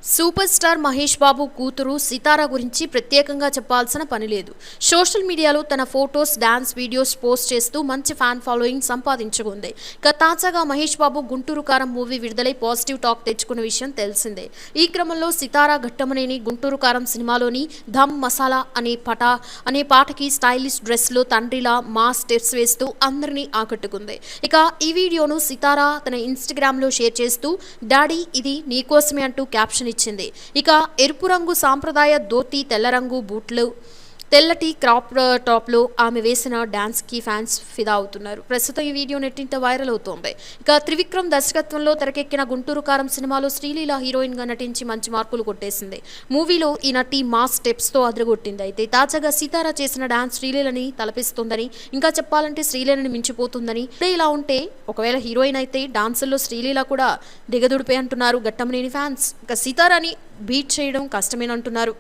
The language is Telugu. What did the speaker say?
సూపర్ స్టార్ మహేష్ బాబు కూతురు సితార గురించి ప్రత్యేకంగా చెప్పాల్సిన పని లేదు. సోషల్ మీడియాలో తన ఫోటోస్, డాన్స్ వీడియోస్ పోస్ట్ చేస్తూ మంచి ఫ్యాన్ ఫాలోయింగ్ సంపాదించుకుంది. ఇక తాజాగా మహేష్ బాబు గుంటూరు కారం మూవీ విడుదలై పాజిటివ్ టాక్ తెచ్చుకున్న విషయం తెలిసిందే. ఈ క్రమంలో సితార ఘట్టమనేని గుంటూరు కారం సినిమాలోని ధమ్ మసాలా అనే పాటకి స్టైలిష్ డ్రెస్లో తండ్రిలా మాస్ స్టెప్స్ వేస్తూ అందరినీ ఆకట్టుకుంది. ఇక ఈ వీడియోను సితార తన ఇన్స్టాగ్రామ్లో షేర్ చేస్తూ డాడీ ఇది నీకోసమే అంటూ క్యాప్షన్ ఇచ్చింది. ఇక ఎరుపు రంగు సాంప్రదాయ ధోతి, తెల్ల రంగు బూట్లు, తెల్లటి క్రాప్ టాప్ లో ఆమె వేసిన డాన్స్ కి ఫ్యాన్స్ ఫిదా అవుతున్నారు. ప్రస్తుతం ఈ వీడియో నెట్టింట వైరల్ అవుతోంది. ఇక త్రివిక్రమ్ దర్శకత్వంలో తెరకెక్కిన గుంటూరు కారం సినిమాలో శ్రీలీల హీరోయిన్ గా నటించి మంచి మార్కులు కొట్టేసింది. మూవీలో ఈ నటి మాస్ స్టెప్స్ తో అదరగొట్టింది. అయితే తాజాగా సితార చేసిన డాన్స్ శ్రీలీలని తలపిస్తుందని, ఇంకా చెప్పాలంటే శ్రీలీలని మించిపోతుందని. ఇప్పుడే ఇలా ఉంటే ఒకవేళ హీరోయిన్ అయితే డాన్సుల్లో శ్రీలీల కూడా దిగదుడిపే అంటున్నారు ఘట్టమనేని ఫ్యాన్స్. ఇక సితారని బీట్ చేయడం కష్టమేనంటున్నారు.